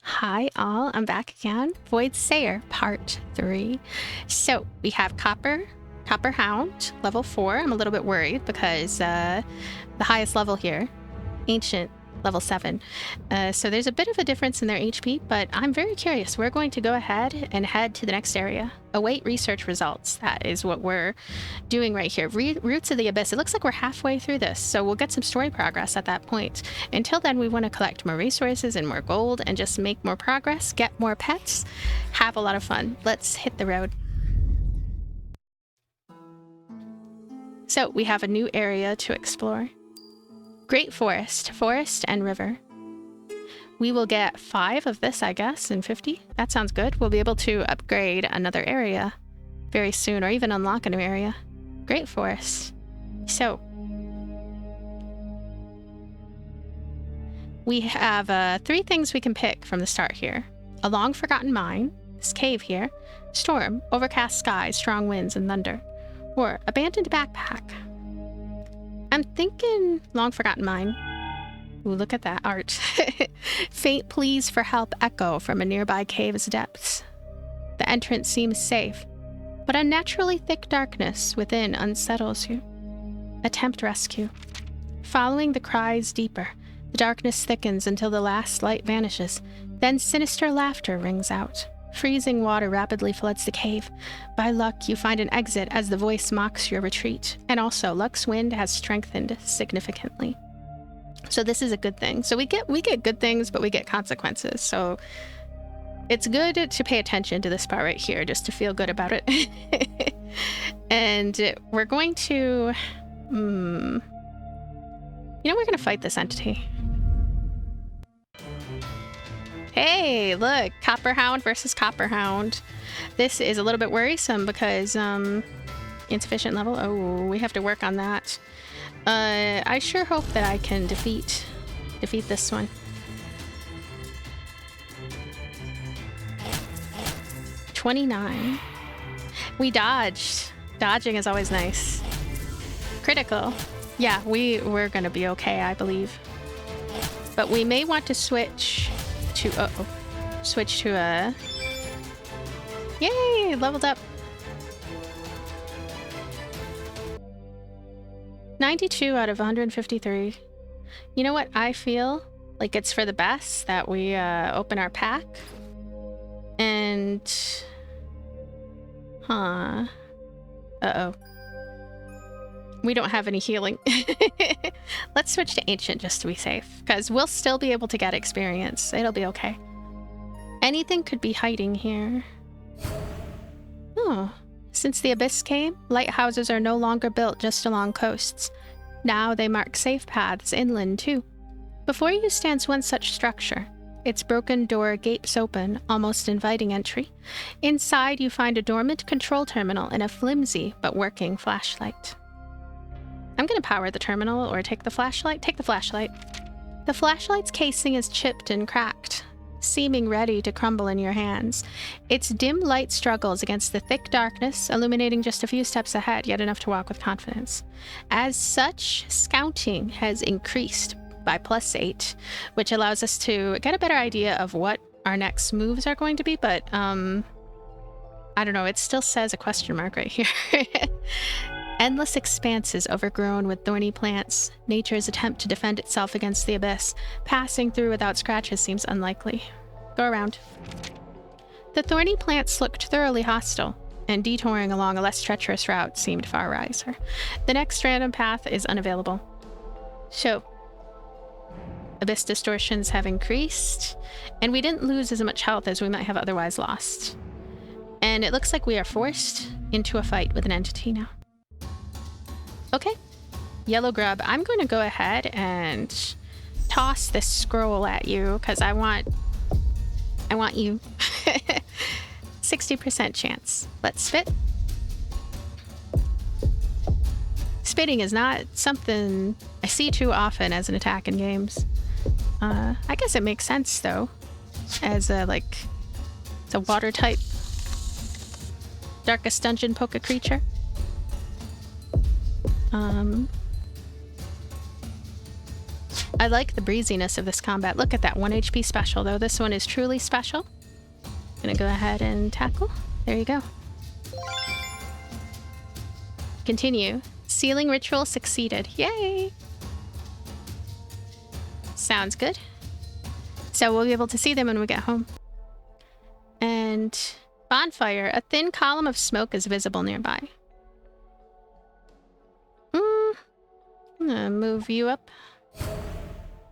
Hi all, I'm back again. Voidsayer, part 3. So we have Copper Hound, level 4. I'm a little bit worried because the highest level here, Ancient, level 7. So there's a bit of a difference in their HP, but I'm very curious. We're going to go ahead and head to the next area. Await research results. That is what we're doing right here. Roots of the Abyss. It looks like we're halfway through this, so we'll get some story progress at that point. Until then, we want to collect more resources and more gold and just make more progress, get more pets, have a lot of fun. Let's hit the road. So we have a new area to explore. Great forest and river. We will get 5 of this, I guess, and 50. That sounds good. We'll be able to upgrade another area very soon, or even unlock a new area. Great forest. So we have 3 things we can pick from the start here. A long forgotten mine, this cave here, storm, overcast skies, strong winds, and thunder. Or abandoned backpack. I'm thinking long forgotten mine. Ooh, look at that art. Faint pleas for help echo from a nearby cave's depths. The entrance seems safe, but unnaturally thick darkness within unsettles you. Attempt rescue. Following the cries deeper, the darkness thickens until the last light vanishes. Then sinister laughter rings out. Freezing water rapidly floods the cave. By luck, you find an exit as the voice mocks your retreat. And also, luck's wind has strengthened significantly. So this is a good thing. So we get good things, but we get consequences. So it's good to pay attention to this part right here, just to feel good about it. And we're going to... we're going to fight this entity. Hey, look, Copper Hound versus Copper Hound. This is a little bit worrisome because insufficient level. Oh, we have to work on that. I sure hope that I can defeat this one. 29. We dodged. Dodging is always nice. Critical. Yeah, we're gonna be okay, I believe. But we may want to switch to switch to a... Yay! Leveled up. 92 out of 153. You know what? I feel like it's for the best that we open our pack. And... Uh-oh. We don't have any healing. Let's switch to Ancient just to be safe, because we'll still be able to get experience. It'll be okay. Anything could be hiding here. Oh. Since the Abyss came, lighthouses are no longer built just along coasts. Now they mark safe paths inland too. Before you stands one such structure. Its broken door gapes open, almost inviting entry. Inside you find a dormant control terminal and a flimsy but working flashlight. I'm gonna power the terminal or take the flashlight. Take the flashlight. The flashlight's casing is chipped and cracked, seeming ready to crumble in your hands. Its dim light struggles against the thick darkness, illuminating just a few steps ahead, yet enough to walk with confidence. As such, scouting has increased by +8, which allows us to get a better idea of what our next moves are going to be, but I don't know, it still says a question mark right here. Endless expanses overgrown with thorny plants. Nature's attempt to defend itself against the abyss. Passing through without scratches seems unlikely. Go around. The thorny plants looked thoroughly hostile, and detouring along a less treacherous route seemed far wiser. The next random path is unavailable. So, abyss distortions have increased, and we didn't lose as much health as we might have otherwise lost. And it looks like we are forced into a fight with an entity now. Okay, Yellow Grub, I'm going to go ahead and toss this scroll at you because I want you. 60% chance. Let's spit. Spitting is not something I see too often as an attack in games. I guess it makes sense though, as it's a water type Darkest Dungeon Poke creature. I like the breeziness of this combat. Look at that 1 HP special, though. This one is truly special. Gonna go ahead and tackle. There you go. Continue. Sealing ritual succeeded. Yay! Sounds good. So we'll be able to see them when we get home. And bonfire. A thin column of smoke is visible nearby. I'm gonna move you up.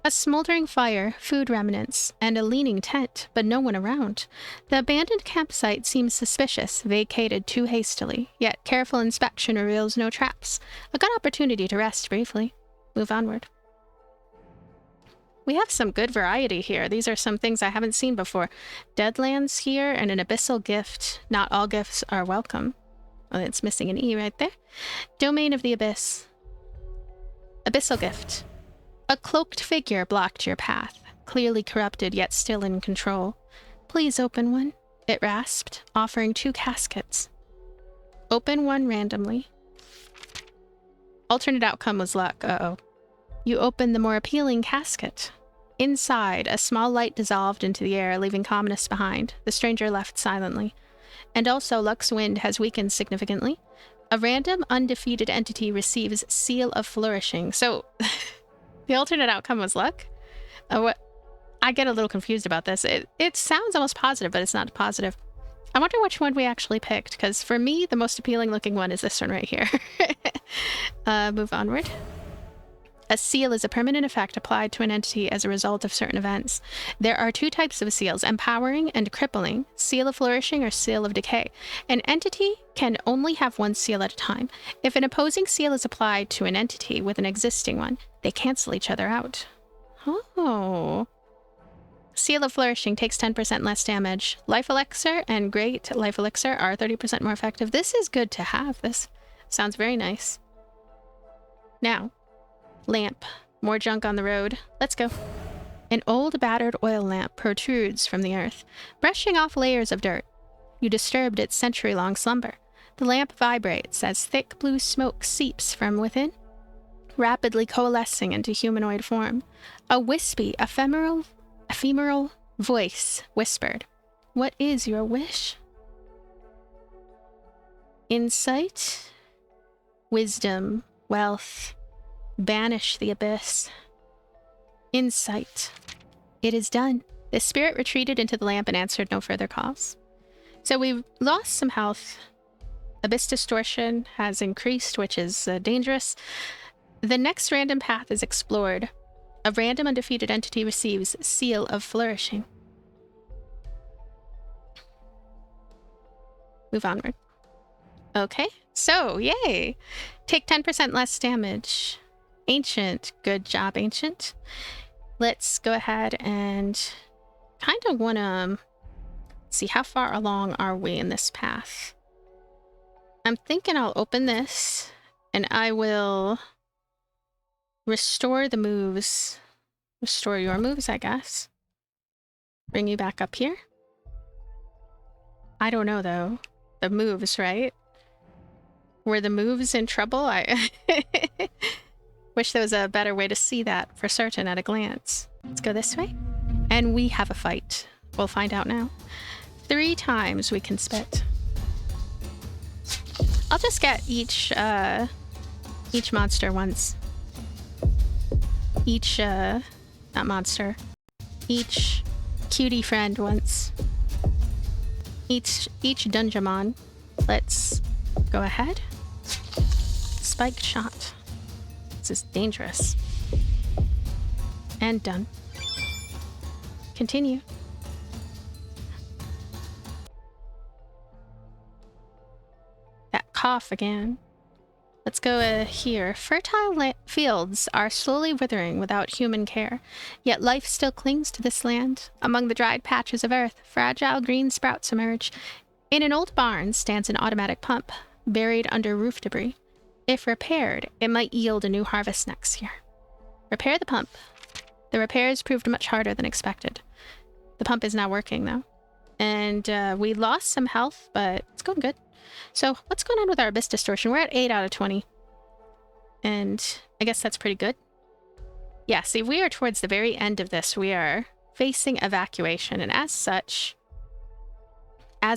A smoldering fire, food remnants, and a leaning tent, but no one around. The abandoned campsite seems suspicious, vacated too hastily, yet careful inspection reveals no traps. A good opportunity to rest briefly. Move onward. We have some good variety here. These are some things I haven't seen before. Deadlands here and an abyssal gift. Not all gifts are welcome. Oh, it's missing an E right there. Domain of the Abyss. Abyssal gift. A cloaked figure blocked your path, clearly corrupted yet still in control. Please open one, it rasped, offering 2 caskets. Open one randomly. Alternate outcome was luck. Uh-oh. You opened the more appealing casket. Inside, a small light dissolved into the air, leaving calmness behind. The stranger left silently. And also, luck's wind has weakened significantly. A random, undefeated entity receives Seal of Flourishing. So... The alternate outcome was luck? What? I get a little confused about this. It sounds almost positive, but it's not positive. I wonder which one we actually picked, because for me, the most appealing looking one is this one right here. Move onward. A seal is a permanent effect applied to an entity as a result of certain events. There are 2 types of seals, empowering and crippling, Seal of Flourishing or Seal of Decay. An entity can only have 1 seal at a time. If an opposing seal is applied to an entity with an existing one, they cancel each other out. Oh. Seal of Flourishing takes 10% less damage. Life Elixir and Great Life Elixir are 30% more effective. This is good to have. This sounds very nice. Now, lamp. More junk on the road. Let's go. An old battered oil lamp protrudes from the earth, brushing off layers of dirt. You disturbed its century-long slumber. The lamp vibrates as thick blue smoke seeps from within, rapidly coalescing into humanoid form. A wispy, ephemeral voice whispered, "What is your wish?" Insight, wisdom, wealth, banish the abyss. Insight. It is done. The spirit retreated into the lamp and answered no further calls. So we've lost some health. Abyss distortion has increased, which is dangerous. The next random path is explored. A random undefeated entity receives Seal of Flourishing. Move onward. Okay, so yay! Take 10% less damage. Ancient. Good job, Ancient. Let's go ahead and kind of want to see how far along are we in this path. I'm thinking I'll open this and I will restore the moves. Restore your moves, I guess. Bring you back up here. I don't know, though. The moves, right? Were the moves in trouble? I wish there was a better way to see that for certain at a glance. Let's go this way. And we have a fight. We'll find out now. 3 times we can spit. I'll just get each monster once. Not monster. Each cutie friend once. Each Dungeonmon. Let's go ahead. Spiked shot. This is dangerous. And done. Continue. That cough again. Let's go here. Fertile fields are slowly withering without human care, yet life still clings to this land. Among the dried patches of earth, fragile green sprouts emerge. In an old barn stands an automatic pump, buried under roof debris. If repaired, it might yield a new harvest next year. Repair the pump. The repairs proved much harder than expected. The pump is now working, though. And we lost some health, but it's going good. So what's going on with our Abyss Distortion? We're at 8 out of 20. And I guess that's pretty good. Yeah, see, we are towards the very end of this. We are facing evacuation, and as such, I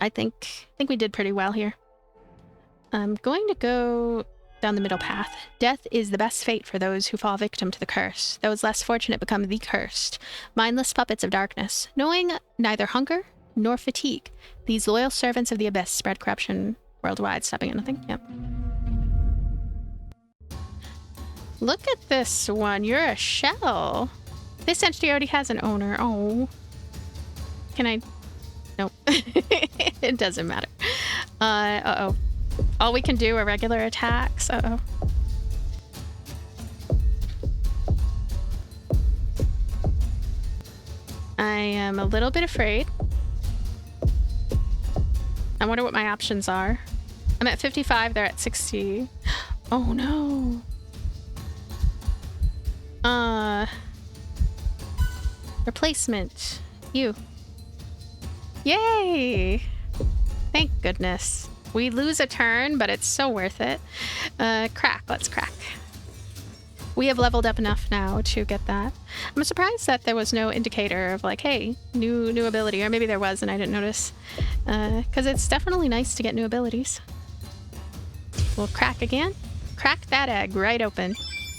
think we did pretty well here. I'm going to go down the middle path. Death is the best fate for those who fall victim to the curse. Those less fortunate become the cursed, mindless puppets of darkness. Knowing neither hunger nor fatigue, these loyal servants of the abyss spread corruption worldwide, stopping at nothing. Yep. Look at this one. You're a shell. This entity already has an owner. Oh. Can I? Nope. It doesn't matter. Uh-oh. All we can do are regular attacks. Uh-oh. I am a little bit afraid. I wonder what my options are. I'm at 55, they're at 60. Oh no. Replacement. You. Yay! Thank goodness. We lose a turn, but it's so worth it. Crack. Let's crack. We have leveled up enough now to get that. I'm surprised that there was no indicator of like, hey, new ability, or maybe there was and I didn't notice. Because it's definitely nice to get new abilities. We'll crack again. Crack that egg right open.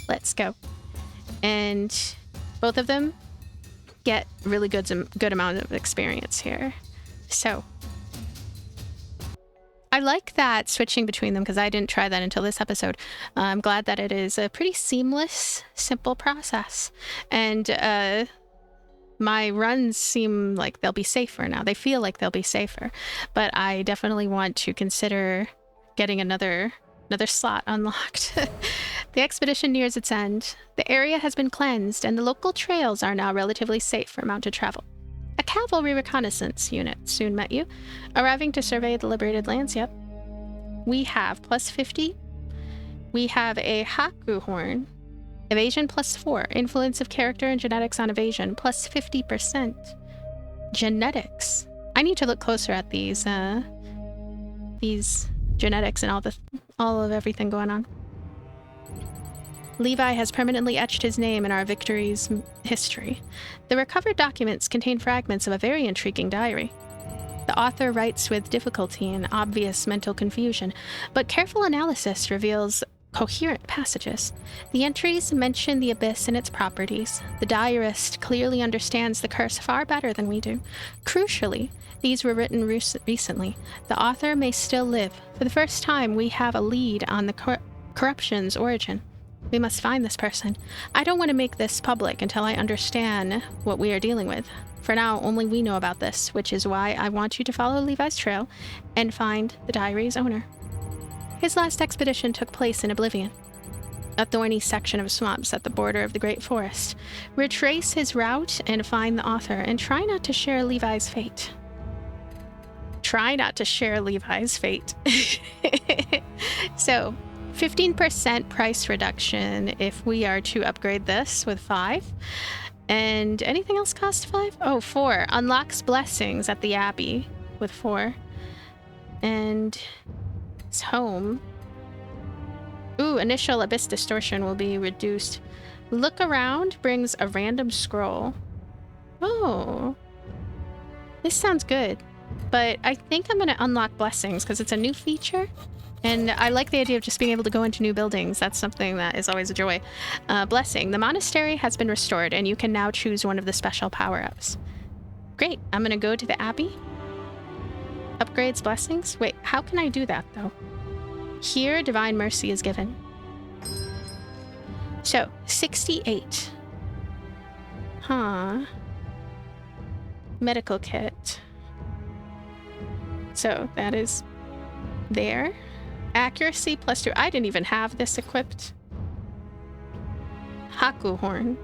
Let's go. And both of them get really good amount of experience here. So I like that switching between them because I didn't try that until this episode. I'm glad that it is a pretty seamless, simple process. And my runs seem like they'll be safer now. They feel like they'll be safer. But I definitely want to consider getting another slot unlocked. The expedition nears its end. The area has been cleansed and the local trails are now relatively safe for mounted travel. A cavalry reconnaissance unit soon met you, arriving to survey the liberated lands. Yep. We have +50. We have a Haku horn. Evasion +4. Influence of character and genetics on evasion +50%. Genetics. I need to look closer at these genetics and all of everything going on. Levi has permanently etched his name in our victory's history. The recovered documents contain fragments of a very intriguing diary. The author writes with difficulty and obvious mental confusion, but careful analysis reveals coherent passages. The entries mention the abyss and its properties. The diarist clearly understands the curse far better than we do. Crucially, these were written recently. The author may still live. For the first time, we have a lead on the corruption's origin. We must find this person. I don't want to make this public until I understand what we are dealing with. For now, only we know about this, which is why I want you to follow Levi's trail and find the diary's owner. His last expedition took place in Oblivion, a thorny section of swamps at the border of the Great Forest. Retrace his route and find the author, and try not to share Levi's fate. Try not to share Levi's fate. So, 15% price reduction if we are to upgrade this with 5. And anything else cost 5? Oh, 4. Unlocks blessings at the Abbey with 4. And his home. Ooh, initial abyss distortion will be reduced. Look around brings a random scroll. Oh. This sounds good. But I think I'm going to unlock blessings because it's a new feature. And I like the idea of just being able to go into new buildings. That's something that is always a joy. Blessing. The monastery has been restored, and you can now choose one of the special power-ups. Great. I'm going to go to the Abbey. Upgrades blessings. Wait, how can I do that, though? Here, divine mercy is given. So, 68. Huh. Medical kit. So, that is there. Accuracy +2. I didn't even have this equipped. Haku horn.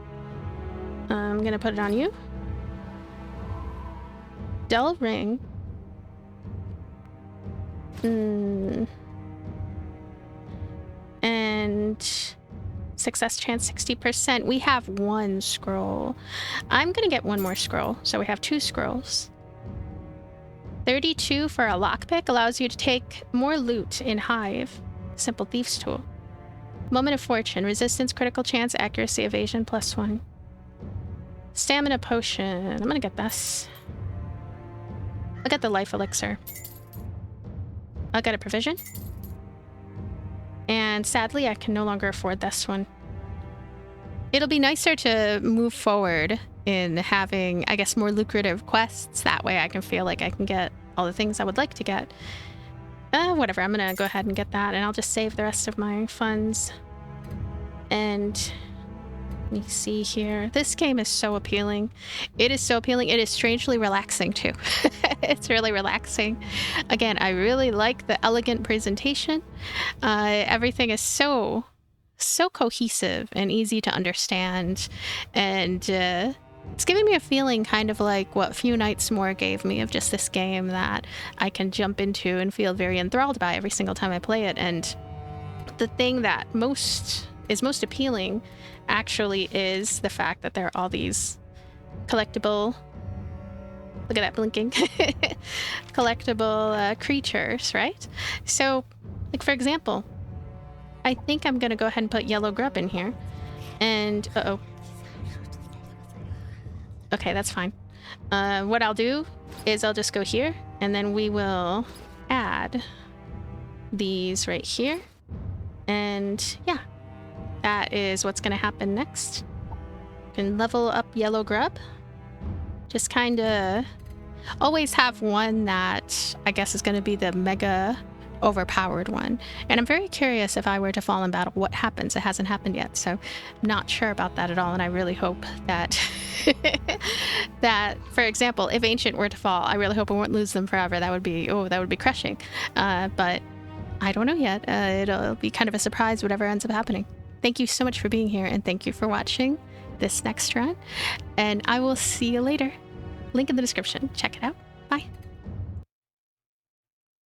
I'm gonna put it on you. Dull ring. And success chance 60%. We have 1 scroll. I'm gonna get 1 more scroll, so we have 2 scrolls. 32 for a lockpick allows you to take more loot in Hive. Simple Thief's Tool. Moment of Fortune. Resistance, critical chance, accuracy, evasion, +1. Stamina potion. I'm gonna get this. I'll get the life elixir. I'll get a provision. And sadly, I can no longer afford this one. It'll be nicer to move forward in having, I guess, more lucrative quests. That way I can feel like I can get all the things I would like to get. Whatever, I'm gonna go ahead and get that, and I'll just save the rest of my funds. And let me see here. This game is so appealing. It is so appealing. It is strangely relaxing too. It's really relaxing. Again, I really like the elegant presentation. Everything is so cohesive and easy to understand, and it's giving me a feeling kind of like what Few Nights More gave me, of just this game that I can jump into and feel very enthralled by every single time I play it. And the thing that is most appealing actually is the fact that there are all these collectible, look at that blinking, collectible creatures, right? So, like for example, I think I'm gonna go ahead and put yellow grub in here, and okay, that's fine. What I'll do is I'll just go here, and then we will add these right here, and yeah, that is what's gonna happen next. You can level up yellow grub. Just kind of always have one that I guess is gonna be the mega overpowered one. And I'm very curious, if I were to fall in battle, what happens. It hasn't happened yet, so I'm not sure about that at all, and I really hope that that, for example, if Ancient were to fall, I really hope I won't lose them forever. That would be crushing. But I don't know yet. It'll be kind of a surprise whatever ends up happening. Thank you so much for being here, and thank you for watching this next run, and I will see you later. Link in the description. Check it out. Bye.